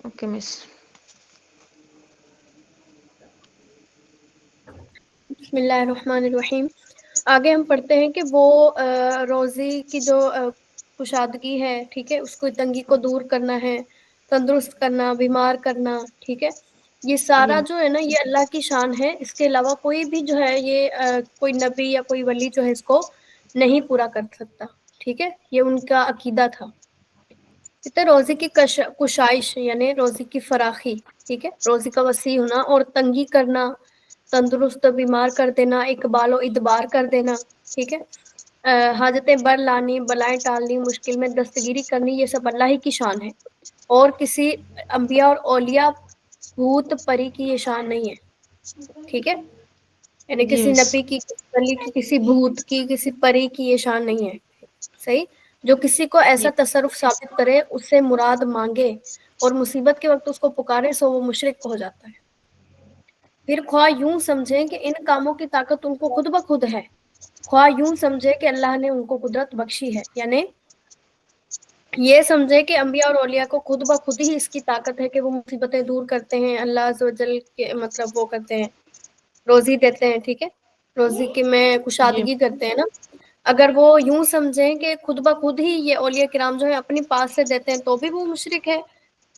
Okay مس. بسم اللہ الرحمن الرحیم. آگے ہم پڑھتے ہیں کہ وہ روزی کی جو کشادگی ہے، ٹھیک ہے، اس کو تنگی کو دور کرنا ہے، تندرست کرنا، بیمار کرنا، ٹھیک ہے، یہ سارا جی جو ہے نا یہ اللہ کی شان ہے. اس کے علاوہ کوئی بھی جو ہے یہ کوئی نبی یا کوئی ولی جو ہے اس کو نہیں پورا کر سکتا. ٹھیک ہے، یہ ان کا عقیدہ تھا. کہتے روزی کی کشائش یعنی روزی کی فراخی، ٹھیک ہے، روزی کا وسیع ہونا اور تنگی کرنا، تندرست بیمار کر دینا، اقبال و ادبار کر دینا، ٹھیک ہے، حاجتیں بر لانی، بلائیں ٹالنی، مشکل میں دستگیری کرنی، یہ سب اللہ ہی کی شان ہے. اور کسی انبیاء اور اولیاء بھوت پری کی یہ شان نہیں ہے. ٹھیک ہے، یعنی جی کسی مس. نبی کی، ولی کی، کسی بھوت کی، کسی پری کی یہ شان نہیں ہے. صحیح. جو کسی کو ایسا جی تصرف ثابت کرے، اس سے مراد مانگے اور مصیبت کے وقت اس کو پکارے، سو وہ مشرک ہو جاتا ہے. پھر خواہ یوں سمجھیں کہ ان کاموں کی طاقت ان کو خود بخود ہے، خواہ یوں سمجھے کہ اللہ نے ان کو قدرت بخشی ہے. یعنی یہ سمجھے کہ انبیاء اور اولیاء کو خود بخود ہی اس کی طاقت ہے کہ وہ مصیبتیں دور کرتے ہیں، اللہ عز و جل کے مطلب وہ کرتے ہیں، روزی دیتے ہیں. ٹھیک ہے، روزی کی میں جی کشادگی کرتے ہیں نا. اگر وہ یوں سمجھیں کہ خود بخود ہی یہ اولیاء کرام جو ہے اپنی پاس سے دیتے ہیں تو بھی وہ مشرک ہے.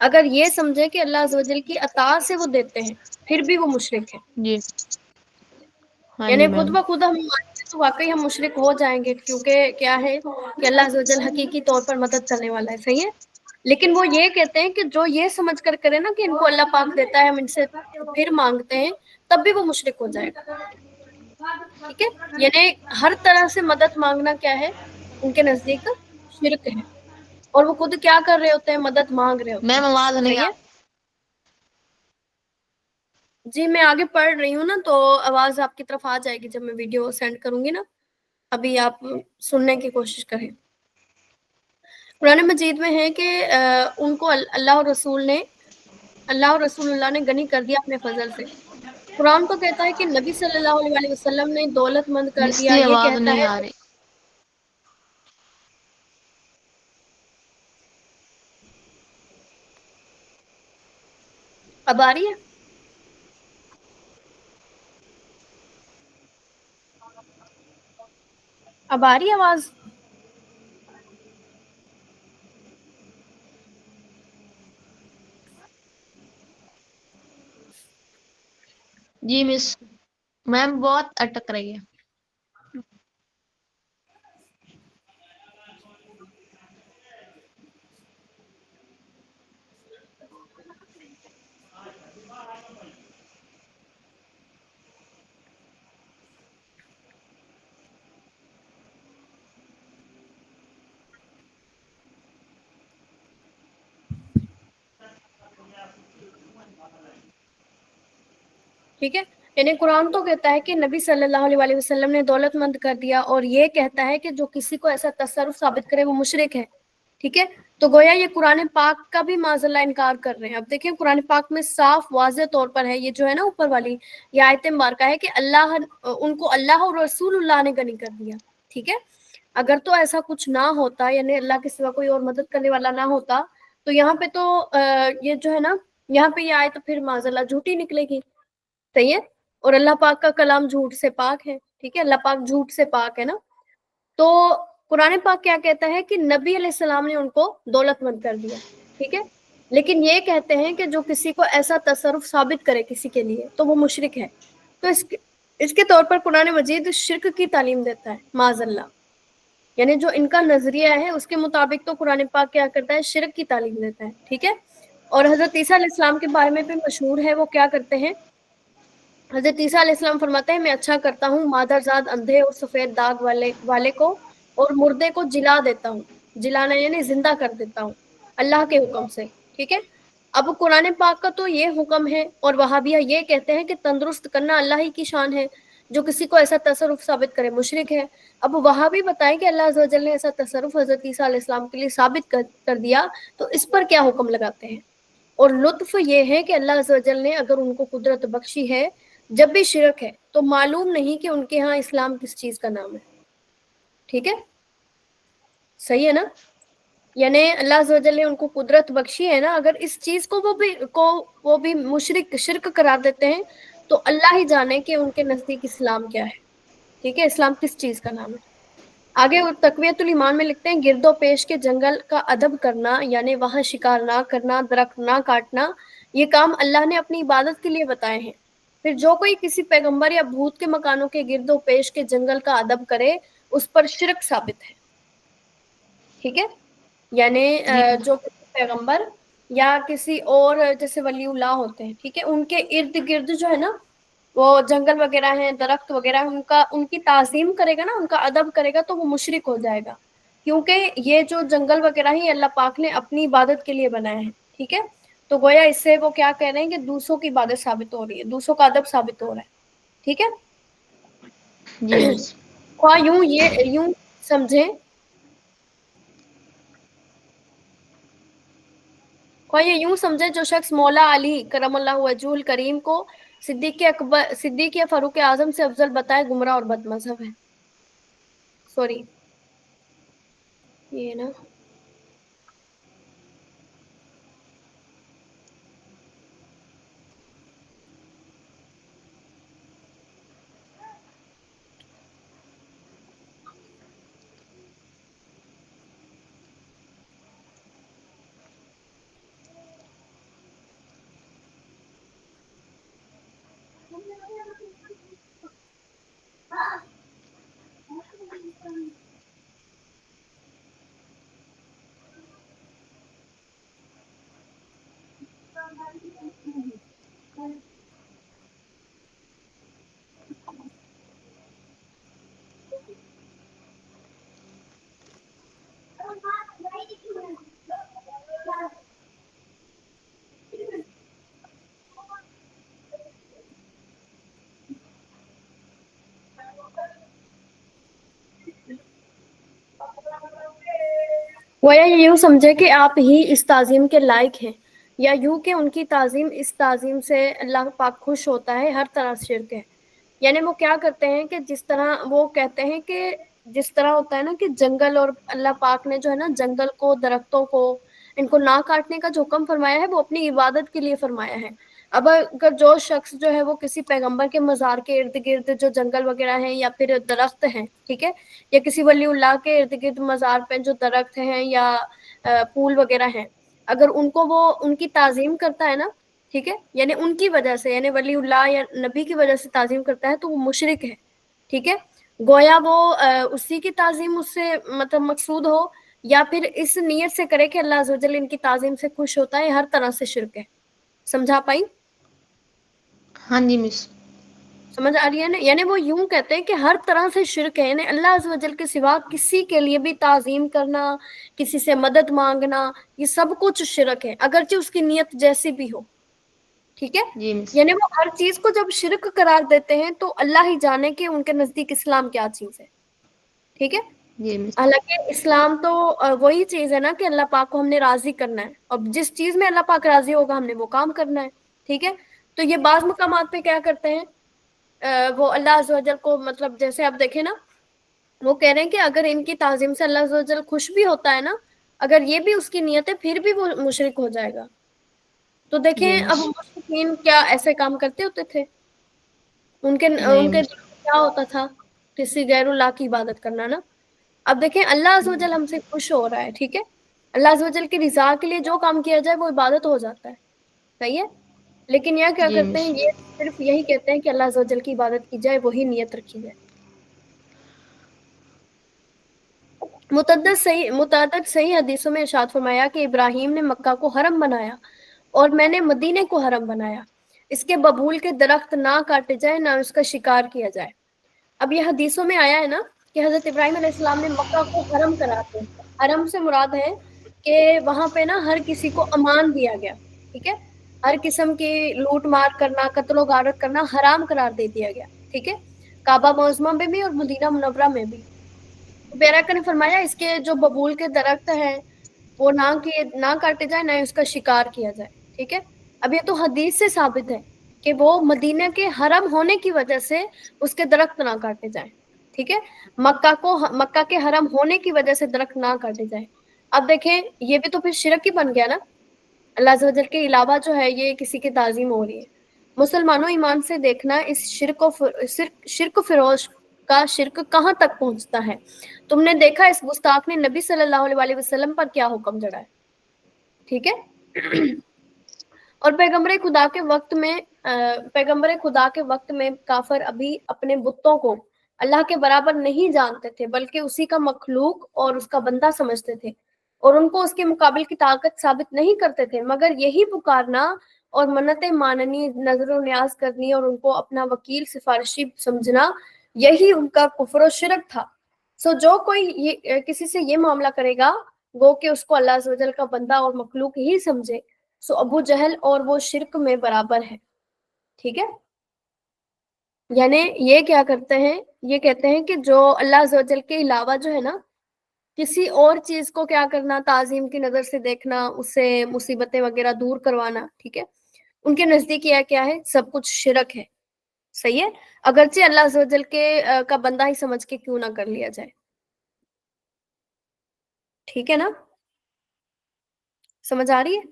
اگر یہ سمجھے کہ اللہ عز و جل کی عطا سے وہ دیتے ہیں پھر بھی وہ مشرک ہے. جی. ہاں یعنی جی خود میم. بخود ہم مانیں تو واقعی ہم مشرک ہو جائیں گے، کیونکہ کیا ہے کہ اللہ عز و جل حقیقی طور پر مدد کرنے والا ہے. صحیح ہے. لیکن وہ یہ کہتے ہیں کہ جو یہ سمجھ کر کرے نا کہ ان کو اللہ پاک دیتا ہے، ہم ان سے پھر مانگتے ہیں، تب بھی وہ مشرک ہو جائے گا. ٹھیک ہے، یعنی ہر طرح سے مدد مانگنا کیا ہے ان کے نزدیک شرک ہے. اور وہ خود کیا کر رہے ہوتے ہیں؟ مدد مانگ رہے ہوتے میم ہیں. آواز نہیں صحیح ہے. جی میں آگے پڑھ رہی ہوں نا، تو آواز آپ کی طرف آ جائے گی جب میں ویڈیو سینڈ کروں گی نا. ابھی آپ سننے کی کوشش کریں. قرآن مجید میں ہے کہ ان کو اللہ اور رسول اللہ نے غنی کر دیا اپنے فضل سے. قرآن تو کہتا ہے کہ نبی صلی اللہ علیہ وسلم نے دولت مند کر مس دیا. کی یہ آواز کہتا نہیں ہے آ رہی. اب آ رہی ہے؟ اب آ رہی ہے آواز؟ جی مس. میم بہت اٹک رہی ہے. ٹھیک ہے، یعنی قرآن تو کہتا ہے کہ نبی صلی اللہ علیہ وسلم نے دولت مند کر دیا، اور یہ کہتا ہے کہ جو کسی کو ایسا تصرف ثابت کرے وہ مشرک ہے. ٹھیک ہے، تو گویا یہ قرآن پاک کا بھی معاذ اللہ انکار کر رہے ہیں. اب دیکھیں قرآن پاک میں صاف واضح طور پر ہے، یہ جو ہے نا اوپر والی یہ آیت مبارکہ ہے کہ ان کو اللہ اور رسول اللہ نے غنی کر دیا. ٹھیک ہے، اگر تو ایسا کچھ نہ ہوتا، یعنی اللہ کے سوا کوئی اور مدد کرنے والا نہ ہوتا، تو یہاں پہ تو یہ جو ہے نا یہاں پہ یہ آیت پھر معاذ اللہ جھوٹی نکلے گی. صحیح ہے، اور اللہ پاک کا کلام جھوٹ سے پاک ہے. ٹھیک ہے، اللہ پاک جھوٹ سے پاک ہے نا. تو قرآن پاک کیا کہتا ہے کہ نبی علیہ السلام نے ان کو دولت مند کر دیا. ٹھیک ہے، لیکن یہ کہتے ہیں کہ جو کسی کو ایسا تصرف ثابت کرے کسی کے لیے تو وہ مشرک ہے. تو اس کے طور پر قرآن مجید شرک کی تعلیم دیتا ہے معاذ اللہ. یعنی جو ان کا نظریہ ہے اس کے مطابق تو قرآن پاک کیا کرتا ہے؟ شرک کی تعلیم دیتا ہے. ٹھیک ہے، اور حضرت عیسیٰ علیہ السلام کے بارے میں بھی مشہور ہے، وہ کیا کرتے ہیں؟ حضرت عیسیٰ علیہ السلام فرماتے ہیں میں اچھا کرتا ہوں مادرزاد اندھے اور سفید داغ والے کو، اور مردے کو جلا دیتا ہوں. جلانا یعنی زندہ کر دیتا ہوں اللہ کے حکم سے. ٹھیک ہے، اب قرآن پاک کا تو یہ حکم ہے، اور وہابیہ یہ کہتے ہیں کہ تندرست کرنا اللہ ہی کی شان ہے، جو کسی کو ایسا تصرف ثابت کرے مشرک ہے. اب وہاں بھی بتائیں کہ اللہ عز و جل نے ایسا تصرف حضرت عیسیٰ علیہ السلام کے لیے ثابت کر دیا، تو اس پر کیا حکم لگاتے ہیں؟ اور لطف یہ ہے کہ اللہ عز و جل نے اگر ان کو قدرت بخشی ہے، جب بھی شرک ہے تو معلوم نہیں کہ ان کے ہاں اسلام کس چیز کا نام ہے. ٹھیک ہے، صحیح ہے نا. یعنی اللہ عز و جل نے ان کو قدرت بخشی ہے نا, اگر اس چیز کو وہ بھی مشرک شرک قرار دیتے ہیں تو اللہ ہی جانے کہ ان کے نزدیک اسلام کیا ہے. ٹھیک ہے, اسلام کس چیز کا نام ہے. آگے تقویت الایمان میں لکھتے ہیں گرد و پیش کے جنگل کا ادب کرنا, یعنی وہاں شکار نہ کرنا, درخت نہ کاٹنا, یہ کام اللہ نے اپنی عبادت کے لیے بتائے ہیں. پھر جو کوئی کسی پیغمبر یا بھوت کے مکانوں کے گرد و پیش کے جنگل کا ادب کرے اس پر شرک ثابت ہے. ٹھیک ہے, یعنی جی جو کسی پیغمبر یا کسی اور جیسے ولی اللہ ہوتے ہیں, ٹھیک ہے, ان کے ارد گرد جو ہے نا وہ جنگل وغیرہ ہیں, درخت وغیرہ, ان کی تعظیم کرے گا نا, ان کا ادب کرے گا تو وہ مشرک ہو جائے گا, کیونکہ یہ جو جنگل وغیرہ ہی اللہ پاک نے اپنی عبادت کے لیے بنایا ہے. ٹھیک ہے, تو گویا اس سے وہ کیا کہہ رہے ہیں کہ دوسروں کی عبادت ثابت ہو رہی ہے, دوسروں کا ادب ثابت ہو رہا ہے. ٹھیک ہے, جی مس. خواہ یوں سمجھیں جو شخص مولا علی کرم اللہ وجہ الکریم کو صدیق یا فاروق اعظم سے افضل بتائے گمراہ اور بد مذہب ہے. سوری یہ نا گویا یہ یوں سمجھے کہ آپ ہی اس تعظیم کے لائق ہیں, یا یوں کہ ان کی تعظیم اس تعظیم سے اللہ پاک خوش ہوتا ہے, ہر طرح سے شرک ہے. یعنی وہ کیا کرتے ہیں کہ جس طرح وہ کہتے ہیں کہ جس طرح ہوتا ہے نا کہ جنگل, اور اللہ پاک نے جو ہے نا جنگل کو, درختوں کو, ان کو نہ کاٹنے کا جو حکم فرمایا ہے وہ اپنی عبادت کے لیے فرمایا ہے. اب اگر جو شخص جو ہے وہ کسی پیغمبر کے مزار کے ارد گرد جو جنگل وغیرہ ہیں یا پھر درخت ہیں, ٹھیک ہے, یا کسی ولی اللہ کے ارد گرد مزار پہ جو درخت ہیں یا پھول وغیرہ ہیں, اگر ان کو وہ ان کی تعظیم کرتا ہے نا, ٹھیک ہے, یعنی ان کی وجہ سے, یعنی ولی اللہ یا نبی کی وجہ سے تعظیم کرتا ہے تو وہ مشرک ہے. ٹھیک ہے, گویا وہ اسی کی تعظیم اس سے مطلب مقصود ہو, یا پھر اس نیت سے کرے کہ اللہ عز و جل ان کی تعظیم سے خوش ہوتا ہے, ہر طرح سے شرک ہے. سمجھا پائی؟ ہاں جی مس. سمجھ آ رہی ہے نا, یعنی وہ یوں کہتے ہیں کہ ہر طرح سے شرک ہے, یعنی اللہ عز و جل کے سوا کسی کے لیے بھی تعظیم کرنا, کسی سے مدد مانگنا, یہ سب کچھ شرک ہے, اگرچہ اس کی نیت جیسی بھی ہو. ٹھیک ہے, جی مس. یعنی وہ ہر چیز کو جب شرک قرار دیتے ہیں تو اللہ ہی جانے کہ ان کے نزدیک اسلام کیا چیز ہے. ٹھیک ہے, جی مس. حالانکہ اسلام تو وہی چیز ہے نا کہ اللہ پاک کو ہم نے راضی کرنا ہے, اور جس چیز میں اللہ پاک راضی ہوگا ہم نے وہ کام کرنا ہے. ٹھیک ہے, تو یہ بعض مقامات پہ کیا کرتے ہیں, وہ اللہ عز و جل کو, مطلب جیسے آپ دیکھیں نا, وہ کہہ رہے ہیں کہ اگر ان کی تعظیم سے اللہ عز و جل خوش بھی ہوتا ہے نا, اگر یہ بھی اس کی نیت ہے پھر بھی وہ مشرک ہو جائے گا. تو جی دیکھیں اب مس. مشرکین کیا ایسے کام کرتے ہوتے تھے, ان کے نہیں دل میں مس. کیا ہوتا تھا, کسی غیر اللہ کی عبادت کرنا نا. اب دیکھیں اللہ عز و جل ہم سے خوش ہو رہا ہے, ٹھیک ہے, اللہ عز و جل کی رضا کے لیے جو کام کیا جائے وہ عبادت ہو جاتا ہے, صحیح ہے. لیکن یہ کیا جی کرتے مس. ہیں, یہ صرف یہی کہتے ہیں کہ اللہ عز و جل کی عبادت کی جائے, وہی نیت رکھی جائے. متعدد صحیح حدیثوں میں ارشاد فرمایا کہ ابراہیم نے مکہ کو حرم بنایا اور میں نے مدینے کو حرم بنایا, اس کے ببول کے درخت نہ کاٹے جائے, نہ اس کا شکار کیا جائے. اب یہ حدیثوں میں آیا ہے نا کہ حضرت ابراہیم علیہ السلام نے مکہ کو حرم قرار دیا. حرم سے مراد ہے کہ وہاں پہ نا ہر کسی کو امان دیا گیا, ٹھیک ہے, ہر قسم کی لوٹ مار کرنا, قتل و غارت کرنا حرام قرار دے دیا گیا. ٹھیک ہے, کعبہ معظمہ میں بھی اور مدینہ منورہ میں بھی. بیرکا نے فرمایا اس کے جو ببول کے درخت ہیں وہ نہ کاٹے جائے, نہ اس کا شکار کیا جائے. ٹھیک ہے, اب یہ تو حدیث سے ثابت ہے کہ وہ مدینہ کے حرم ہونے کی وجہ سے اس کے درخت نہ کاٹے جائیں. ٹھیک ہے, مکہ کے حرم ہونے کی وجہ سے درخت نہ کاٹے جائیں. اب دیکھیں یہ بھی تو پھر شرک ہی بن گیا نا، اللہ عز و جل کے علاوہ جو ہے یہ کسی کی تعظیم ہو رہی ہے۔ مسلمانوں ایمان سے دیکھنا اس شرک و فروش کا شرک کہاں تک پہنچتا ہے۔ تم نے دیکھا اس گستاخ نے نبی صلی اللہ علیہ وسلم پر کیا حکم جڑا ہے، ٹھیک ہے۔ اور پیغمبر خدا کے وقت میں کافر ابھی اپنے بتوں کو اللہ کے برابر نہیں جانتے تھے، بلکہ اسی کا مخلوق اور اس کا بندہ سمجھتے تھے، اور ان کو اس کے مقابل کی طاقت ثابت نہیں کرتے تھے، مگر یہی پکارنا اور منتیں ماننی، نظر و نیاز کرنی اور ان کو اپنا وکیل سفارشی سمجھنا، یہی ان کا کفر و شرک تھا۔ سو جو کوئی کسی سے یہ معاملہ کرے گا گو کہ اس کو اللہ عز و جل کا بندہ اور مخلوق ہی سمجھے، سو ابو جہل اور وہ شرک میں برابر ہے، ٹھیک ہے۔ یعنی یہ کیا کرتے ہیں، یہ کہتے ہیں کہ جو اللہ عز و جل کے علاوہ جو ہے نا کسی اور چیز کو کیا کرنا، تعظیم کی نظر سے دیکھنا، اس سے مصیبتیں وغیرہ دور کروانا، ٹھیک ہے، ان کے نزدیک یہ کیا ہے، سب کچھ شرک ہے، صحیح ہے، اگرچہ اللہ عز و جل کے کا بندہ ہی سمجھ کے کیوں نہ کر لیا جائے، ٹھیک ہے نا، سمجھ آ رہی ہے؟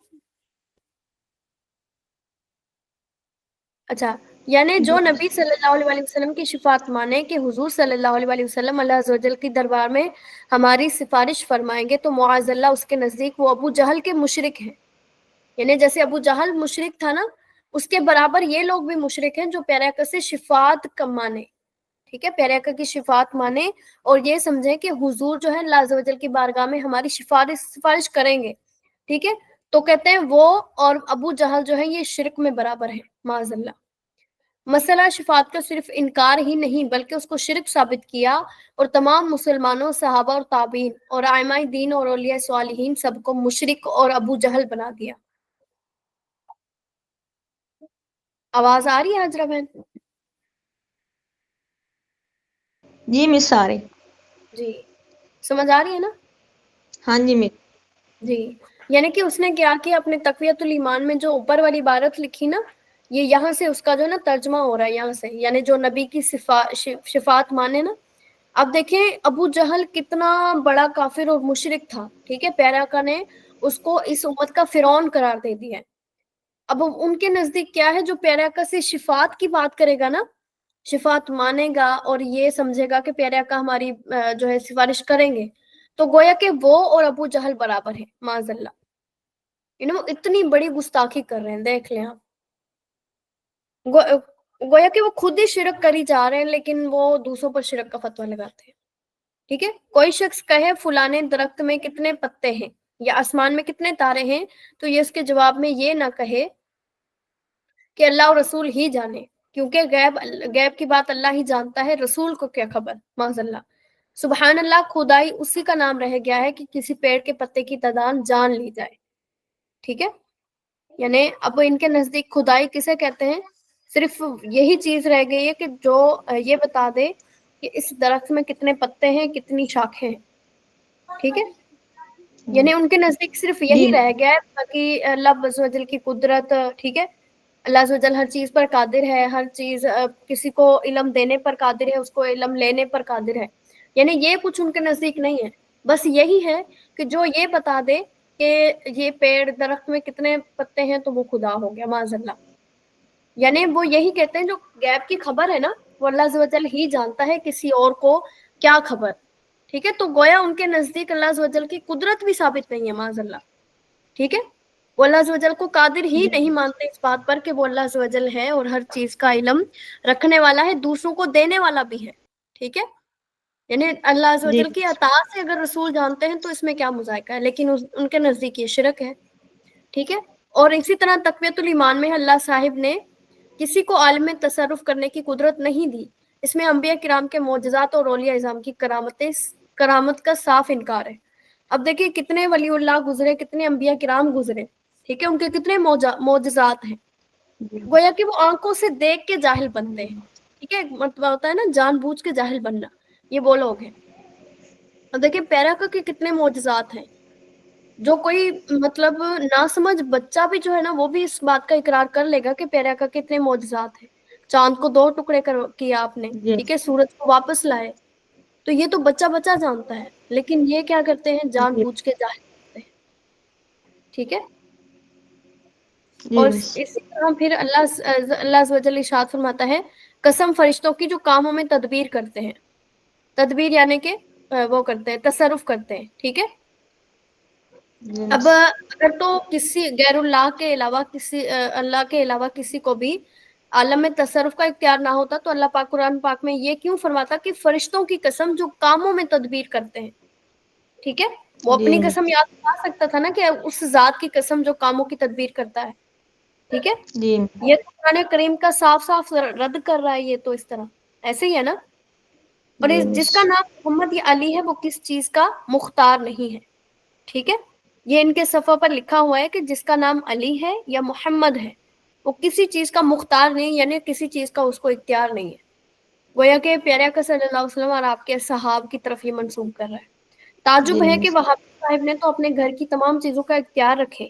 اچھا، یعنی جو نبی صلی اللہ علیہ وسلم کی شفاعت مانے کہ حضور صلی اللہ علیہ وسلم اللہ عز و جل کی دربار میں ہماری سفارش فرمائیں گے، تو معاذ اللہ اس کے نزدیک وہ ابو جہل کے مشرک ہیں، یعنی جیسے ابو جہل مشرک تھا نا، اس کے برابر یہ لوگ بھی مشرک ہیں جو پیارے آقا سے شفاعت کم مانے، ٹھیک ہے، پیارے آقا کی شفاعت مانے اور یہ سمجھیں کہ حضور جو ہے اللہ عز و جل کی بارگاہ میں ہماری سفارش کریں گے، ٹھیک ہے، تو کہتے ہیں وہ اور ابو جہل جو ہے یہ شرک میں برابر ہے، معاذ اللہ۔ مسئلہ شفاعت کا صرف انکار ہی نہیں بلکہ اس کو شرک ثابت کیا، اور تمام مسلمانوں، صحابہ اور تابعین اور ائمہ دین اور اولیاء صالحین سب کو مشرک اور ابو جہل بنا دیا۔ آواز آ رہی ہے حاجرہ بہن؟ جی مس آ رہی، جی سمجھ آ رہی ہے نا؟ ہاں جی مس۔ جی، یعنی کہ اس نے کیا کیا، اپنے تقویت الایمان میں جو اوپر والی عبارت لکھی نا، یہ یہاں سے اس کا جو ہے نا ترجمہ ہو رہا ہے یہاں سے، یعنی جو نبی کی شفاعت مانے نا۔ اب دیکھیں ابو جہل کتنا بڑا کافر اور مشرک تھا، ٹھیک ہے، پیارے آقا نے اس کو اس امت کا فرعون قرار دے دیا ہے۔ اب ان کے نزدیک کیا ہے، جو پیارے آقا سے شفاعت کی بات کرے گا نا، شفاعت مانے گا اور یہ سمجھے گا کہ پیارے آقا ہماری جو ہے سفارش کریں گے، تو گویا کہ وہ اور ابو جہل برابر ہے، معاذ اللہ، اتنی بڑی گستاخی کر رہے ہیں، دیکھ لیں آپ، گویا کہ وہ خود ہی شرک کری جا رہے ہیں لیکن وہ دوسروں پر شرک کا فتویٰ لگاتے ہیں، ٹھیک ہے۔ کوئی شخص کہے فلانے درخت میں کتنے پتے ہیں یا آسمان میں کتنے تارے ہیں، تو یہ اس کے جواب میں یہ نہ کہے کہ اللہ اور رسول ہی جانے، کیونکہ غیب کی بات اللہ ہی جانتا ہے، رسول کو کیا خبر، معاذ اللہ۔ سبحان اللہ، خدائی اسی کا نام رہ گیا ہے کہ کسی پیڑ کے پتے کی تعداد جان لی جائے، ٹھیک ہے، یعنی اب ان کے نزدیک خدائی کسے کہتے ہیں، صرف یہی چیز رہ گئی ہے کہ جو یہ بتا دے کہ اس درخت میں کتنے پتے ہیں، کتنی شاخیں ہیں، ٹھیک ہے، یعنی ان کے نزدیک صرف یہی جی رہ گیا ہے، باقی اللہ عز و جل کی قدرت، ٹھیک ہے، اللہ عز و جل ہر چیز پر قادر ہے، ہر چیز کسی کو علم دینے پر قادر ہے، اس کو علم لینے پر قادر ہے، یعنی یہ کچھ ان کے نزدیک نہیں ہے، بس یہی ہے کہ جو یہ بتا دے کہ یہ پیڑ درخت میں کتنے پتے ہیں تو وہ خدا ہو گیا، معاذ اللہ۔ یعنی وہ یہی کہتے ہیں جو غیب کی خبر ہے نا وہ اللہ عز و جل ہی جانتا ہے، کسی اور کو کیا خبر، ٹھیک ہے، تو گویا ان کے نزدیک اللہ عز و جل کی قدرت بھی ثابت نہیں ہے، معاذ اللہ، ٹھیک ہے، وہ اللہ عز و جل کو قادر ہی نہیں مانتے اس بات پر کہ وہ اللہ عز و جل ہے اور ہر چیز کا علم رکھنے والا ہے، دوسروں کو دینے والا بھی ہے، ٹھیک ہے، یعنی اللہ عز و جی جل کی عطا سے اگر رسول جانتے ہیں تو اس میں کیا مذائقہ ہے، لیکن ان کے نزدیک یہ شرک ہے، ٹھیک ہے۔ اور اسی طرح تقویت الایمان میں اللہ صاحب نے کسی کو عالم میں تصرف کرنے کی قدرت نہیں دی، اس میں انبیاء کرام کے معجزات اور اولیاء اعظام کی کرامت کا صاف انکار ہے۔ اب دیکھیں کتنے ولی اللہ گزرے، کتنے انبیاء کرام گزرے، ٹھیک ہے، ان کے کتنے معجزات ہیں، گویا کہ وہ آنکھوں سے دیکھ کے جاہل بنتے ہیں، ٹھیک ہے، مطلب ہوتا ہے نا جان بوجھ کے جاہل بننا، یہ وہ لوگ ہیں۔ اب دیکھیں پیرا کے کتنے معجزات ہیں، جو کوئی مطلب ناسمجھ بچہ بھی جو ہے نا وہ بھی اس بات کا اقرار کر لے گا کہ پیرا کا کتنے معجزات ہیں، چاند کو 2 ٹکڑے کیا آپ نے، جی ٹھیک ہے، سورج کو واپس لائے، تو یہ تو بچہ بچہ جانتا ہے، لیکن یہ کیا کرتے ہیں، جان جی بوجھ کے جاہل ٹھیک ہے. جی اور مس. اسی طرح پھر اللہ عز و جل ارشاد فرماتا ہے قسم فرشتوں کی جو کاموں میں تدبیر کرتے ہیں. تدبیر یعنی کہ وہ کرتے ہیں، تصرف کرتے ہیں. ٹھیک ہے. جی اب مس. اگر تو کسی غیر اللہ کے علاوہ اللہ کے علاوہ کسی کو بھی عالم میں تصرف کا اختیار نہ ہوتا تو اللہ پاک قرآن پاک میں یہ کیوں فرماتا کہ فرشتوں کی قسم جو کاموں میں تدبیر کرتے ہیں. ٹھیک ہے. وہ جی اپنی قسم مس. یاد کر سکتا تھا نا کہ اس ذات کی قسم جو کاموں کی تدبیر کرتا ہے. ٹھیک ہے. جی یہ تو قرآن کریم کا صاف صاف رد کر رہا ہے. یہ تو اس طرح ایسے ہی ہے نا. اور جی جس مس. کا نام محمد یا علی ہے وہ کس چیز کا مختار نہیں ہے. ٹھیک ہے. یہ ان کے صفحہ پر لکھا ہوا ہے کہ جس کا نام علی ہے یا محمد ہے وہ کسی چیز کا مختار نہیں، یعنی کسی چیز کا اس کو اختیار نہیں ہے. گویا کہ پیارے آقا صلی اللہ علیہ وسلم اور آپ کے صحاب کی طرف یہ منسوب کر رہا ہے. تعجب جی ہے کہ مس. وہابی صاحب نے تو اپنے گھر کی تمام چیزوں کا اختیار رکھے،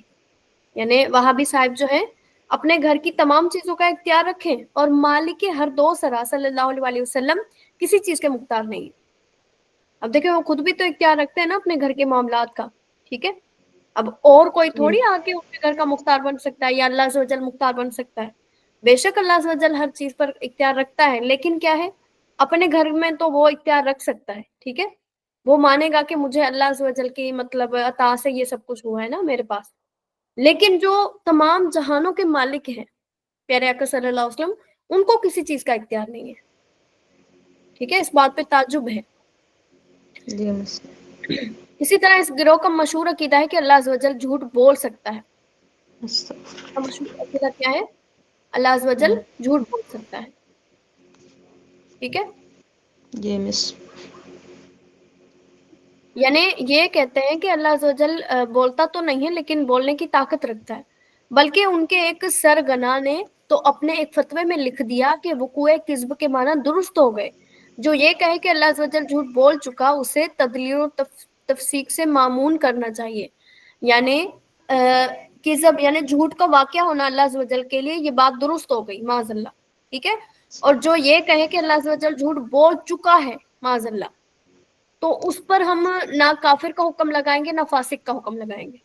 یعنی وہابی صاحب جو ہے اپنے گھر کی تمام چیزوں کا اختیار رکھیں اور مالک ہر دو سرا صلی اللہ علیہ وسلم کسی چیز کے مختار نہیں ہے. اب دیکھیں وہ خود بھی تو اختیار رکھتے ہیں نا اپنے گھر کے معاملات کا. ٹھیک ہے. اب اور کوئی جی تھوڑی آ کے ان کے گھر کا مختار بن سکتا ہے یا اللہ عز و جل مختار بن سکتا ہے. بے شک اللہ عز و جل ہر چیز پر اختیار رکھتا ہے، لیکن کیا ہے اپنے گھر میں تو وہ اختیار رکھ سکتا ہے. ٹھیک ہے. وہ مانے گا کہ مجھے اللہ عز و جل کی مطلب عطا سے یہ سب کچھ ہوا ہے نا میرے پاس. لیکن جو تمام جہانوں کے مالک ہیں پیارے آقا صلی اللہ علیہ وسلم ان کو کسی چیز کا اختیار نہیں ہے. ٹھیک ہے. اس بات پہ تعجب ہے. جی مس. اسی طرح اس گروہ کا مشہور عقیدہ ہے کہ اللہ عز و جل جھوٹ بول سکتا ہے. اس کا مشہور عقیدہ کیا ہے؟ اللہ عز و جل جھوٹ بول سکتا ہے. ٹھیک ہے. جی مس. یعنی یہ کہتے ہیں کہ اللہ عز و جل بولتا تو نہیں ہے لیکن بولنے کی طاقت رکھتا ہے. بلکہ ان کے ایک سرگنا نے تو اپنے ایک فتوے میں لکھ دیا کہ وقوع کذب کے معنی درست ہو گئے. جو یہ کہے کہ اللہ عز و جل جھوٹ بول چکا اسے تدلیل و تفسیق سے معمون کرنا چاہیے. یعنی کذب یعنی جھوٹ کا واقعہ ہونا اللہ عز و جل کے لیے یہ بات درست ہو گئی معاذ اللہ. ٹھیک ہے. اور جو یہ کہے کہ اللہ عز و جل جھوٹ بول چکا ہے معاذ اللہ تو اس پر ہم نہ کافر کا حکم لگائیں گے نہ فاسق کا حکم لگائیں گے.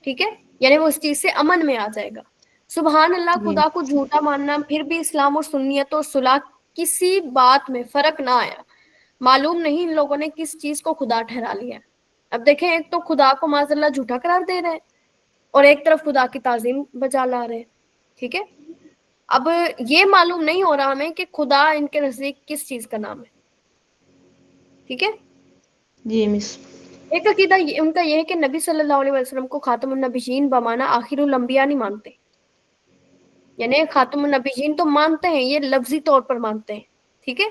ٹھیک ہے. یعنی وہ اس چیز سے امن میں آ جائے گا. سبحان اللہ. جی خدا کو جھوٹا ماننا پھر بھی اسلام اور سنیت اور صلاح کسی بات میں فرق نہ آیا. معلوم نہیں ان لوگوں نے کس چیز کو خدا ٹھہرا لیا. اب دیکھیں ایک تو خدا کو معاذ اللہ جھوٹا قرار دے رہے ہیں اور ایک طرف خدا کی تعظیم بجا لا رہے ہیں. ٹھیک ہے. اب یہ معلوم نہیں ہو رہا ہمیں کہ خدا ان کے نزدیک کس چیز کا نام ہے. ٹھیک ہے. جی مس. ایک عقیدہ ان کا یہ ہے کہ نبی صلی اللہ علیہ وسلم کو خاتم النبیین بمانا آخر الانبیاء نہیں مانتے. یعنی خاتم النبیین تو مانتے ہیں، یہ لفظی طور پر مانتے ہیں. ٹھیک ہے.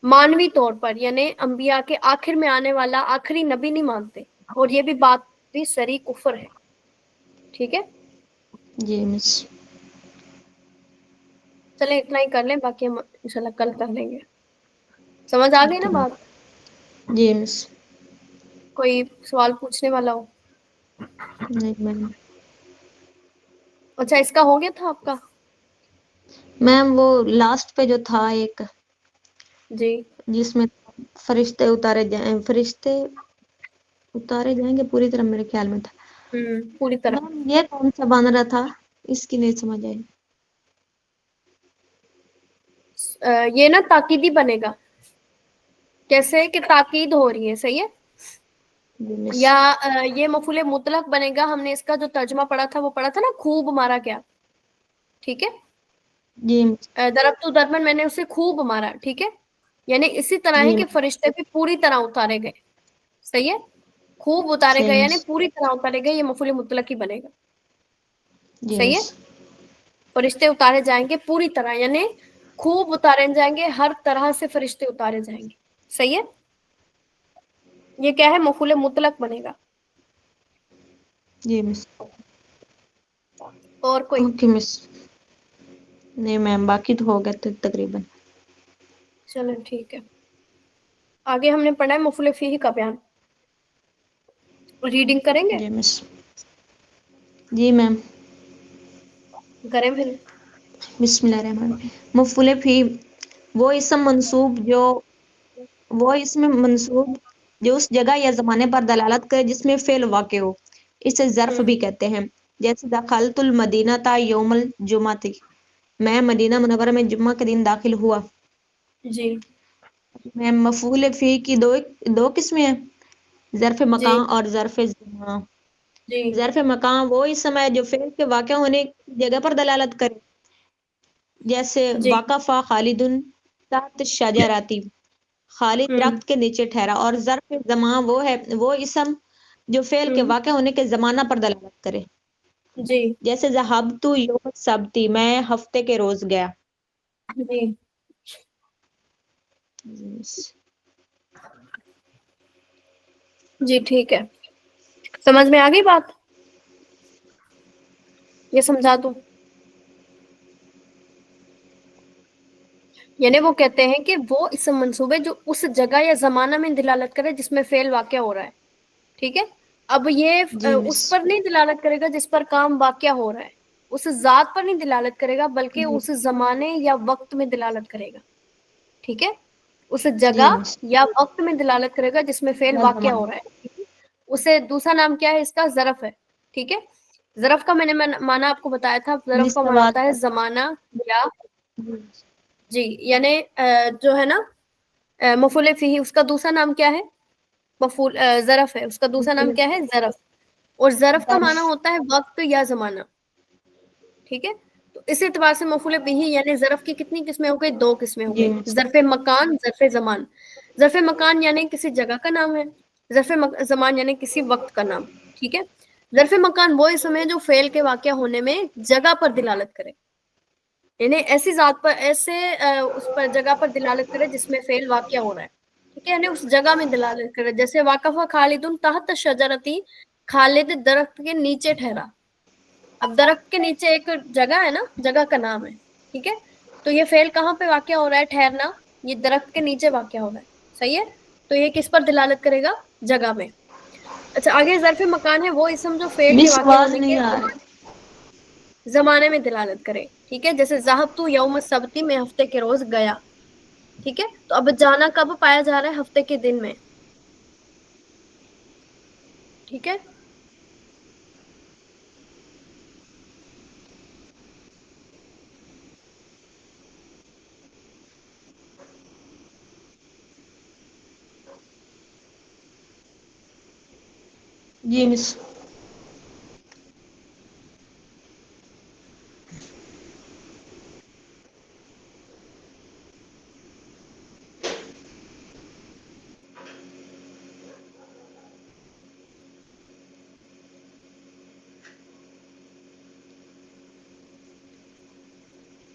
مانوی طور پر یعنی انبیاء کے آخر میں آنے والا آخری نبی نہیں مانتے، اور یہ بھی بات بھی صریح کفر ہے. ٹھیک ہے. جی مس. چلیں اتنا ہی کر لیں، باقی ہم انشاءاللہ کل کر لیں گے. سمجھ آ گئی نا بات؟ جی مس. کوئی سوال پوچھنے والا ہو؟ نہیں میم. اچھا اس کا ہو گیا تھا آپ کا؟ میم وہ لاسٹ پہ جو تھا ایک جی جس میں فرشتے اتارے جائیں گے پوری طرح میرے خیال میں تھا. پوری طرح. میم یہ کون سا بن رہا تھا اس کی نہیں سمجھ آئی. یہ نا تاکیدی بنے گا. کیسے کہ تاکید ہو رہی ہے. صحیح ہے. جی مس. یا یہ مفعول مطلق بنے گا. ہم نے اس کا جو ترجمہ پڑھا تھا وہ پڑھا تھا نا خوب مارا گیا. ٹھیک ہے. جی مس. درخت و درمن میں نے اسے خوب مارا. ٹھیک ہے. یعنی اسی طرح ہے جی کہ فرشتے بھی پوری طرح اتارے گئے. صحیح ہے. خوب اتارے صحیح گئے یعنی مس. پوری طرح اتارے گئے. یہ مفعول مطلق ہی بنے گا. جی صحیح ہے. مس. فرشتے اتارے جائیں گے پوری طرح یعنی خوب اتارے جائیں گے. ہر طرح سے فرشتے اتارے جائیں گے. صحیح ہے. یہ کیا ہے؟ مفعول مطلق بنے گا. جی مس. اور کوئی؟ اوکے مس. نہیں میم باقی تو ہو گیا تقریباً. چلیں ٹھیک ہے. آگے ہم نے پڑھا ہے مفعول فیہ کا بیان. ریڈنگ کریں گے؟ جی مس. جی میم. کریں پھر. بسم اللہ الرحمن الرحیم. مفعول فی وہ اسم منصوب جو اس جگہ یا زمانے پر دلالت کرے جس میں فعل واقع ہو. اسے ظرف بھی کہتے ہیں، جیسے دخلت المدینہ تا یوم الجمعہ، میں مدینہ منورہ میں جمعہ کے دن داخل ہوا۔ جی میں مفعول فی کی دو قسمیں ہیں، ظرف جی مکان اور ظرف زمان۔ جی ظرف مکان وہ اسم ہے جو فعل کے واقع ہونے کی جگہ پر دلالت کرے، جیسے جی وقف خالد تحت شجرتی، خالد درخت کے نیچے ٹھہرا۔ اور ظرف زمان وہ ہے وہ اسم جو فعل کے واقع ہونے کے زمانہ پر دلالت کرے، جی جیسے ذهبت یوم السبت، میں ہفتے کے روز گیا۔ جی جی ٹھیک ہے، سمجھ میں آ گئی بات؟ یہ سمجھا دوں؟ یعنی وہ کہتے ہیں کہ وہ اسم منصوب ہے جو اس جگہ یا زمانہ میں دلالت کرے جس میں فعل واقع ہو رہا ہے، ٹھیک ہے؟ اب یہ جی مس۔ اس پر نہیں دلالت کرے گا جس پر کام واقع ہو رہا ہے، اس ذات پر نہیں دلالت کرے گا بلکہ جی اس زمانے یا وقت میں دلالت کرے گا، ٹھیک ہے؟ اس جی جگہ مس۔ یا وقت میں دلالت کرے گا جس میں فعل یا واقع ہو زمان رہا ہے، ٹھیک ہے؟ اسے دوسرا نام کیا ہے؟ اس کا ظرف ہے، ٹھیک ہے؟ ظرف کا میں نے معنی آپ کو بتایا تھا، ظرف کا معنی ہوتا ہے زمانہ یا جی، یعنی جو ہے نا مفعول فیہ، اس کا دوسرا نام کیا ہے؟ مفعول ظرف ہے، اس کا دوسرا نام کیا ہے؟ ظرف۔ اور ظرف کا معنی ہوتا ہے وقت یا زمانہ، ٹھیک ہے؟ تو اس اعتبار سے مفعول بہ یعنی ظرف کی کتنی قسمیں ہو گئی؟ دو قسمیں ہو جی گئی، مس۔ ظرف مکان، ظرف زمان۔ ظرف مکان یعنی کسی جگہ کا نام ہے، ظرف زمان یعنی کسی وقت کا نام، ٹھیک ہے؟ ظرف مکان وہ اسم ہے جو فعل کے واقع ہونے میں جگہ پر دلالت کرے، یعنی ایسی ذات پر، ایسے اس پر جگہ پر دلالت کرے جس میں فعل واقع ہو رہا ہے، ٹھیک ہے؟ یعنی اس جگہ میں دلالت کرے، جیسے واقف خالد تحت شجرتی، خالد درخت کے نیچے ٹھہرا۔ اب درخت کے نیچے ایک جگہ ہے نا، جگہ کا نام ہے، ٹھیک ہے؟ تو یہ فعل کہاں پہ واقع ہو رہا ہے؟ ٹھہرنا، یہ درخت کے نیچے واقع ہو رہا ہے، صحیح ہے؟ تو یہ کس پر دلالت کرے گا؟ جگہ میں۔ اچھا آگے ظرف مکان ہے وہ اسم جو فعل کے مس واقع آواز ہونے نہیں کے آ رہی۔ زمانے میں دلالت کرے، ٹھیک ہے؟ جیسے ذهبت یوم السبت، میں ہفتے کے روز گیا، ٹھیک ہے؟ تو اب جانا کب پایا جا رہا ہے؟ ہفتے کے دن میں، ٹھیک ہے؟ جی مس۔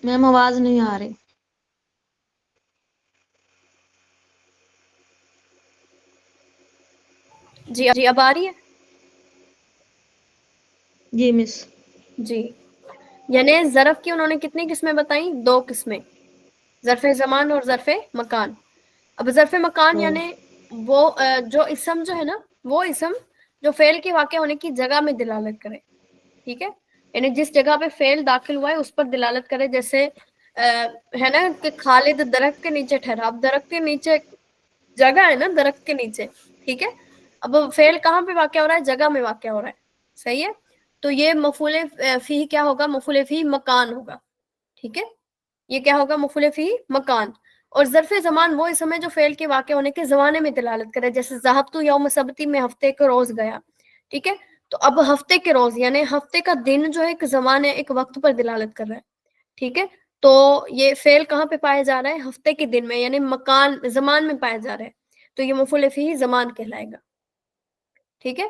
میم آواز نہیں آ رہی۔ جی جی اب آ رہی ہے؟ جی مس۔ جی، یعنی ظرف کی انہوں نے کتنی قسمیں بتائیں؟ دو قسمیں، ظرف زمان اور ظرف مکان۔ اب ظرف مکان یعنی وہ جو اسم جو ہے نا، وہ اسم جو فعل کے واقع ہونے کی جگہ میں دلالت کرے، ٹھیک ہے؟ یعنی جس جگہ پہ فعل داخل ہوا ہے اس پر دلالت کرے، جیسے ہے نا کہ خالد درخت کے نیچے ٹھہرا۔ اب درخت کے نیچے جگہ ہے نا، درخت کے نیچے، ٹھیک ہے؟ اب فعل کہاں پہ واقع ہو رہا ہے؟ جگہ میں واقع ہو رہا ہے، صحیح ہے؟ تو یہ مفعول فیہ کیا ہوگا؟ مفعول فیہ مکان ہوگا، ٹھیک ہے؟ یہ کیا ہوگا؟ مفعول فیہ مکان۔ اور ظرف زمان وہ اسم ہے جو فعل کے واقع ہونے کے زمانے میں دلالت کرے، جیسے ذهبت یوم السبت، میں ہفتے کے روز گیا، ٹھیک ہے؟ تو اب ہفتے کے روز یعنی ہفتے کا دن جو ہے ایک زمان ہے، ایک وقت پر دلالت کر رہا ہے، ٹھیک ہے؟ تو یہ فعل کہاں پہ پایا جا رہا ہے؟ ہفتے کے دن میں، یعنی مکان زمان میں پایا جا رہا ہے، تو یہ مفعول فیہ زمان کہلائے گا، ٹھیک ہے؟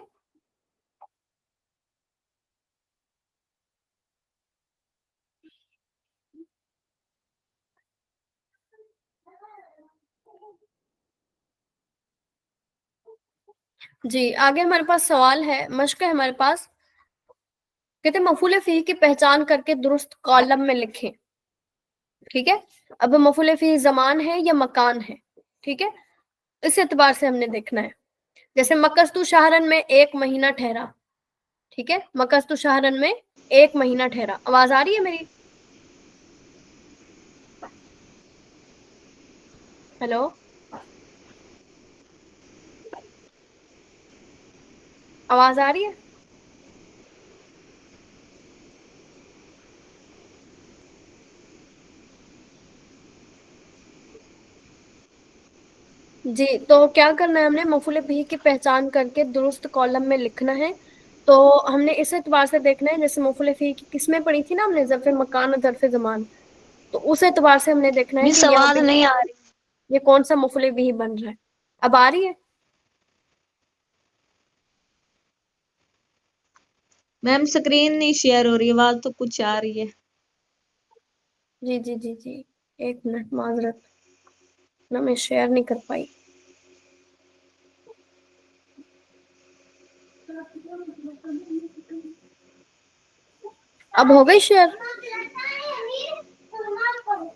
جی آگے ہمارے پاس سوال ہے، مشق ہے ہمارے پاس، کہتے ہیں مفعول فیہ کی پہچان کر کے درست کالم میں لکھیں، ٹھیک ہے؟ اب مفعول فیہ زمان ہے یا مکان ہے، ٹھیک ہے؟ اس اعتبار سے ہم نے دیکھنا ہے، جیسے مکستو شہرن میں ایک مہینہ ٹھہرا، ٹھیک ہے؟ مکستو شہرن میں ایک مہینہ ٹھہرا۔ آواز آ رہی ہے میری؟ ہیلو، آواز آ رہی ہے؟ جی تو کیا کرنا ہے، ہم نے مفعول بھی کی پہچان کر کے درست کالم میں لکھنا ہے. تو ہم نے اس اعتبار سے دیکھنا ہے، جیسے مفعول فی کی کس میں پڑھی تھی نا ہم نے، ظرف مکان اور ظرف زمان، تو اس اعتبار سے ہم نے دیکھنا ہے کہ مس یہاں آواز پہ نہیں آ رہی. یہ کون سا مفعول بھی بن رہا ہے. اب آ رہی ہے؟ میم اسکرین نہیں شیئر ہو رہی، آواز تو کچھ آ رہی ہے. جی جی جی جی، ایک منٹ معذرت نہ، میں شیئر نہیں کر پائی. اب ہو گئی شیئر؟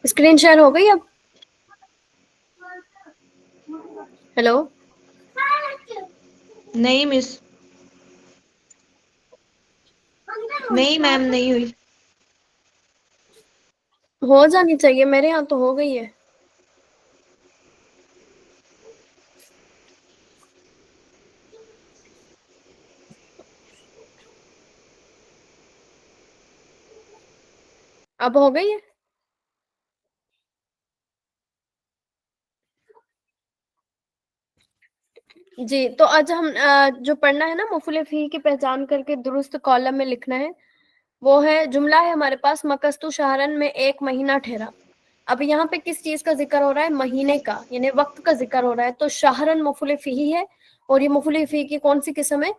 اسکرین شیئر ہو گئی اب؟ ہیلو. نہیں مس، نہیں میم نہیں ہوئی. ہو جانی چاہیے، میرے یہاں تو ہو گئی ہے. اب ہو گئی ہے؟ جی تو آج ہم جو پڑھنا ہے نا، مفعول فی کی پہچان کر کے درست کالم میں لکھنا ہے، وہ ہے جملہ ہے ہمارے پاس، مکستو شہرن میں 1 مہینہ ٹھہرا. اب یہاں پہ کس چیز کا ذکر ہو رہا ہے؟ مہینے کا، یعنی وقت کا ذکر ہو رہا ہے. تو شہرن مفعول فی ہے، اور یہ مفعول فی کی کون سی قسم ہے؟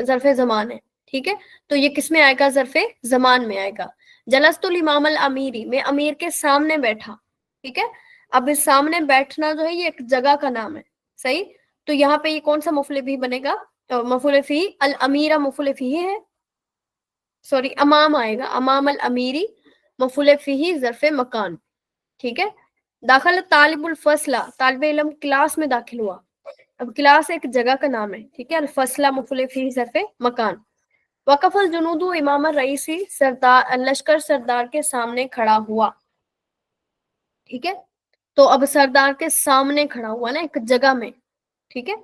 ظرف زمان ہے. ٹھیک ہے، تو یہ کس میں آئے گا؟ ظرف زمان میں آئے گا. جلست الامام الامیری، میں امیر کے سامنے بیٹھا. ٹھیک ہے، اب اس سامنے بیٹھنا جو ہے یہ ایک جگہ کا نام ہے. صحیح، تو یہاں پہ یہ کون سا مفعول بھی بنے گا؟ مفعول فی الامیرہ مفعول فی ہے، سوری امام آئے گا، امام الامیری مفعول فی ظرف مکان. ٹھیک ہے، داخل طالب الفصلہ، طالب علم کلاس میں داخل ہوا. اب کلاس ایک جگہ کا نام ہے. ٹھیک ہے، الفصلہ مفعول فی ظرف مکان. وقف الجنود امام الرئیسی، سردار لشکر سردار کے سامنے کھڑا ہوا. ٹھیک ہے، تو اب سردار کے سامنے کھڑا ہوا نا، ایک جگہ میں. ٹھیک ہے،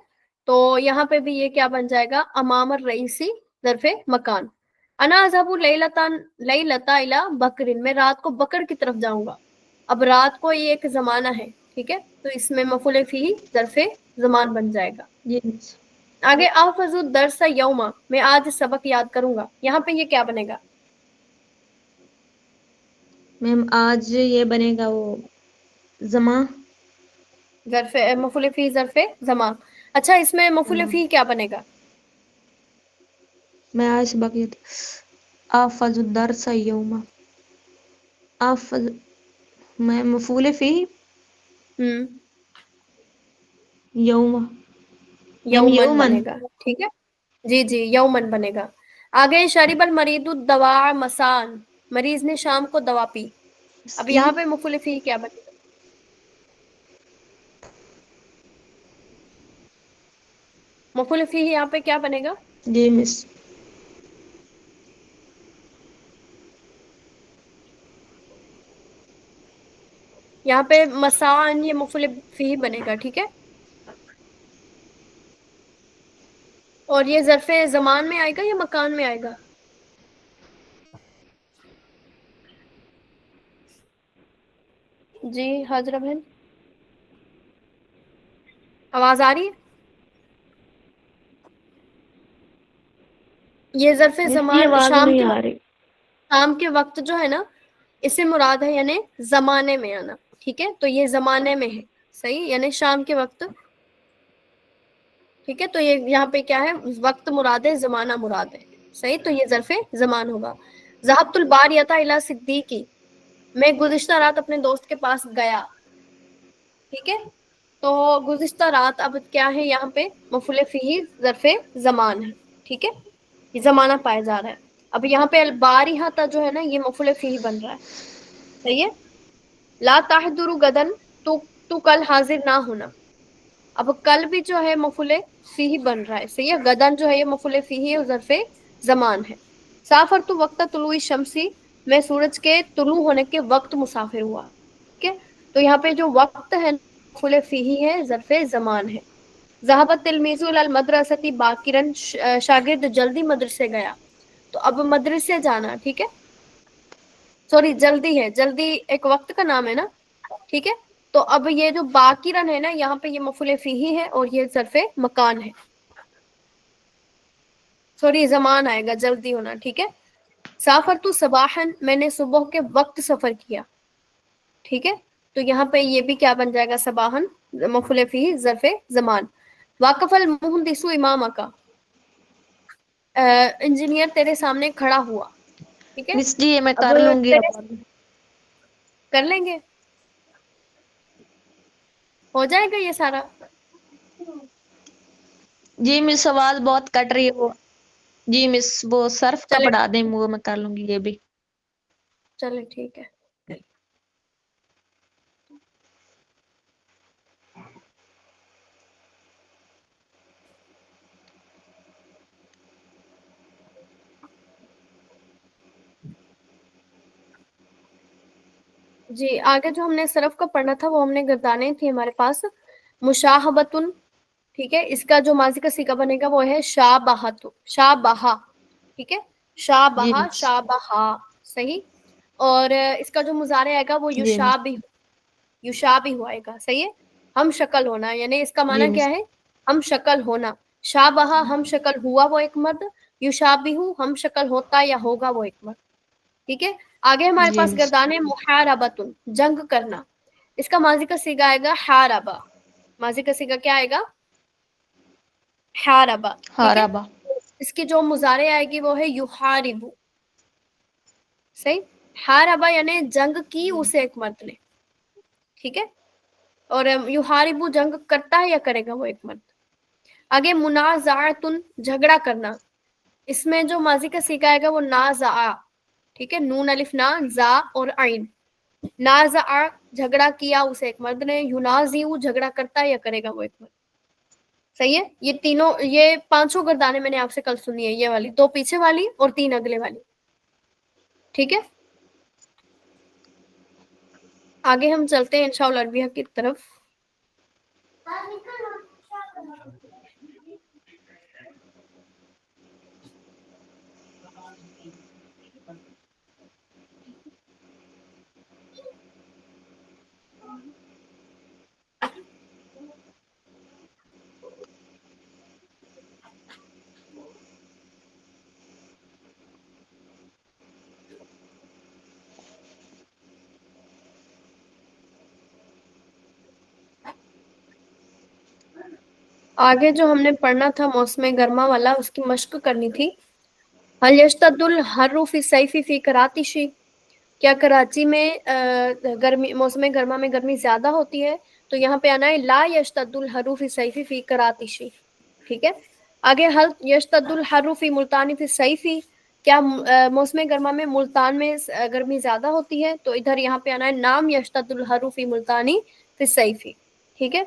تو یہاں پہ بھی یہ کیا بن جائے گا؟ امام الرئیسی ظرف مکان. انا اذهب لیلۃ الی بکر، میں رات کو بکر کی طرف جاؤں گا. اب رات کو یہ ایک زمانہ ہے. ٹھیک ہے، تو اس میں مفعول فی ظرف زمان بن جائے گا. جی مس. آگے احفظ الدرس یوما، میں آج سبق یاد کروں گا. یہاں پہ یہ کیا بنے گا؟ میم آج یہ بنے گا وہ زماں. ظرف مفعول فی ظرف زمان. اچھا، اس میں مفعول فی کیا بنے گا؟ میں آج سبق یہ احفظ الدرس یوما. احفظ میں مفعول فی یوما. میم یومن یومن. بنے گا. ٹھیک ہے، جی جی یومن بنے گا. آگے شریب المرید الدواء مساء، مریض نے شام کو دوا پی. اس اب کی یہاں پہ مفعول فی کیا بنے گا؟ مفعول فی یہاں پہ کیا بنے گا؟ جی مس. یہاں پہ مساء یہ مفعول فی بنے گا. ٹھیک ہے، اور یہ ظرف زمان میں آئے گا یا مکان میں آئے گا؟ جی حاضرہ بہن، آواز آ رہی ہے؟ یہ ظرف مس کی زمان آواز شام نہیں کے آ وقت، رہی. شام کے وقت جو ہے نا، اس سے مراد ہے یعنی زمانے میں آنا. ٹھیک ہے، تو یہ زمانے میں ہے. صحیح، یعنی شام کے وقت. ٹھیک ہے، تو یہ یہاں پہ کیا ہے؟ وقت مراد ہے، زمانہ مراد ہے. صحیح، تو یہ ظرف زمان ہوگا. ذهبت الباریۃ الی صدیقی، میں گزشتہ رات اپنے دوست کے پاس گیا. ٹھیک ہے، تو گزشتہ رات اب کیا ہے یہاں پہ؟ مفعول فی ظرف زمان ہے. ٹھیک ہے، یہ زمانہ پایا جا رہا ہے. اب یہاں پہ الباریۃ جو ہے نا، یہ مفعول فی بن رہا ہے. صحیح ہے، لا تحضر غدا، تو کل حاضر نہ ہونا. اب کل بھی جو ہے مفعول فی بن رہا ہے. صحیح ہے، غدن جو ہے یہ مفعول فی ہے، ظرف زمان ہے. سافرت وقت طلوع الشمس، میں سورج کے طلوع ہونے کے وقت مسافر ہوا. ٹھیک ہے، تو یہاں پہ جو وقت ہے مفعول فی ہے، ظرف زمان ہے. ذهب التلمیذ الی المدرسۃ باکرا، شاگرد جلدی مدرسے گیا. تو اب مدرسے جانا. ٹھیک ہے، سوری جلدی ہے، جلدی ایک وقت کا نام ہے نا. ٹھیک ہے، تو اب یہ جو باکرن ہے نا یہاں پہ یہ مفعول فیہ ہے اور یہ ظرف مکان ہے، سوری زمان آئے گا، جلدی ہونا، ٹھیک ہے. سافرت صباحا، میں نے صبح کے وقت سفر کیا، ٹھیک ہے. تو یہاں پہ یہ بھی کیا بن جائے گا، صباحن مفعول فیہ ظرف زمان. واقف المہندس امامک، انجینئر تیرے سامنے کھڑا ہوا، ٹھیک ہے. مس جی یہ میں اب کر لوں گی، تیرے کر لیں گے، ہو جائے گا یہ سارا. جی مس آواز بہت کٹ رہی ہے وہ. جی مس وہ صرف کا چلے پڑھا دیں، وہ میں کر لوں گی یہ بھی. چلے ٹھیک ہے. جی آگے جو ہم نے صرف کا پڑھنا تھا وہ ہم نے گردانیں تھی ہمارے پاس. مشاہبتن، ٹھیک ہے، اس کا جو ماضی کا صیغہ بنے گا وہ ہے شابہت، شابہا، ٹھیک ہے، جی شابہا، مس. شابہا، صحیح. اور اس کا جو مضارع آئے گا وہ جی مس. یشابہ، یشابہ آئے گا، صحیح ہے. ہم شکل ہونا، یعنی اس کا جی معنی کیا مس. ہے، ہم شکل ہونا. شابہا ہم شکل ہوا وہ ایک مرد، یشابہ ہم شکل ہوتا یا ہوگا وہ ایک مرد، ٹھیک ہے. آگے ہمارے جی پاس مس. گردانے محاربتن، جنگ کرنا. اس کا ماضی کا صیغہ آئے گا حاربہ، ماضی کا صیغہ کیا آئے گا، حاربہ، ٹھیک ہے. حاربہ. اس کی جو مضارع آئے گی وہ ہے یحارب، صحیح. حاربہ یعنی جنگ کی اسے ایک مرد نے، ٹھیک ہے. اور یحارب جنگ کرتا ہے یا کرے گا وہ ایک مرد. آگے منازعتن، جھگڑا کرنا. اس میں جو ماضی کا صیغہ آئے گا وہ نازع، ٹھیک ہے، نون الف نا زا اور عین. نازع جھگڑا کیا اسے ایک مرد نے، ینازع جھگڑا کرتا ہے یا کرے گا وہ ایک مرد، صحیح ہے. یہ تینوں، یہ پانچوں گردانے میں نے آپ سے کل سنی ہے، یہ والی دو پیچھے والی اور تین اگلے والی، ٹھیک ہے. آگے ہم چلتے ہیں انشاء اللہ العربیہ کی طرف. آگے جو ہم نے پڑھنا تھا موسم گرما والا، اس کی مشق کرنی تھی. هل يشتد الحر في الصيف في کراچی، کیا کراچی میں گرمی، موسم گرما میں گرمی زیادہ ہوتی ہے؟ تو یہاں پہ آنا ہے لا یشتد الحر فی الصیف فی کراچی، ٹھیک ہے. آگے هل یشتد الحر فی ملتان فی الصیف، کیا موسم گرما میں ملتان میں گرمی زیادہ ہوتی ہے؟ تو ادھر یہاں پہ آنا ہے نام یشتد الحر فی ملتانی فی الصیف، ٹھیک ہے.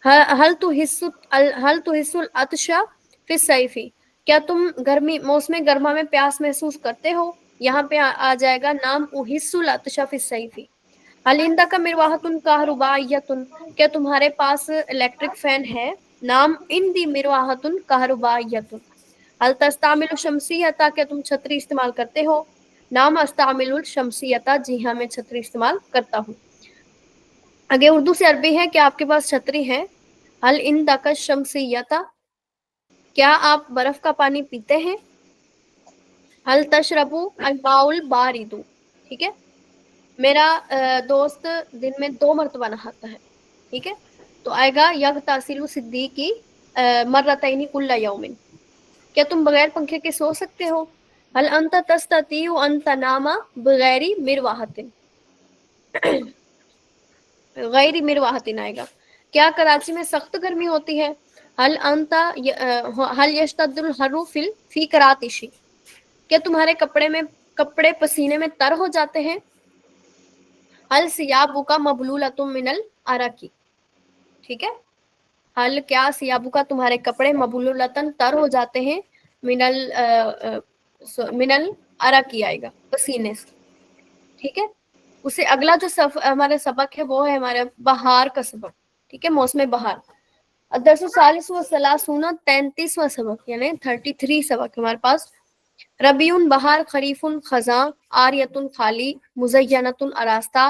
هل تحس العطش فی الصیف، کیا تم گرمی، موسم گرما میں پیاس محسوس کرتے ہو؟ یہاں پہ آ جائے گا نام احس العطش فی الصیف. هل عندک مروحۃ کہربائیۃ، کیا تمہارے پاس الیکٹرک فین ہے؟ نام عندی مروحۃ کہربائیۃ. هل تستعمل الشمسیۃ، کیا تم چھتری استعمال کرتے ہو؟ نام استعمل الشمسیۃ، جی ہاں میں چھتری استعمال کرتا ہوں. آگے اردو سے عربی ہے، کیا آپ کے پاس چھتری ہے؟ هل عندک الشمسیۃ، کیا آپ برف کا پانی پیتے ہیں؟ هل تشرب الماء البارد، ٹھیک ہے. میرا دوست دن میں 2 مرتبہ نہاتا ہے، ٹھیک ہے. تو آئے گا یغتسل صدیقی مرتین کل یوم، کیا تم بغیر پنکھے کے سو سکتے ہو؟ هل انت تستطيع ان تنام بغیر مروحۃ، غیر مروحۃ آئے گا. کیا کراچی میں سخت گرمی ہوتی ہے؟ هل يشتد الحر فی کراچی، کیا تمہارے کپڑے پسینے میں تر ہو جاتے ہیں؟ هل ثيابك مبلولة من العرق، ٹھیک ہے. حل کیا ثيابك تمہارے کپڑے مبلولتن تر ہو جاتے ہیں، من العرق آئے گا پسینے سے، ٹھیک ہے. اسے اگلا جو ہمارا سبق ہے وہ ہے ہمارا بہار کا سبق، ٹھیک ہے، موسم بہار. الدرس الثالث والثلاثون، 33واں سبق یعنی 33 سبق ہمارے پاس. ربیع بہار، خریف خزاں، عاریۃ خالی، مزینۃ آراستہ،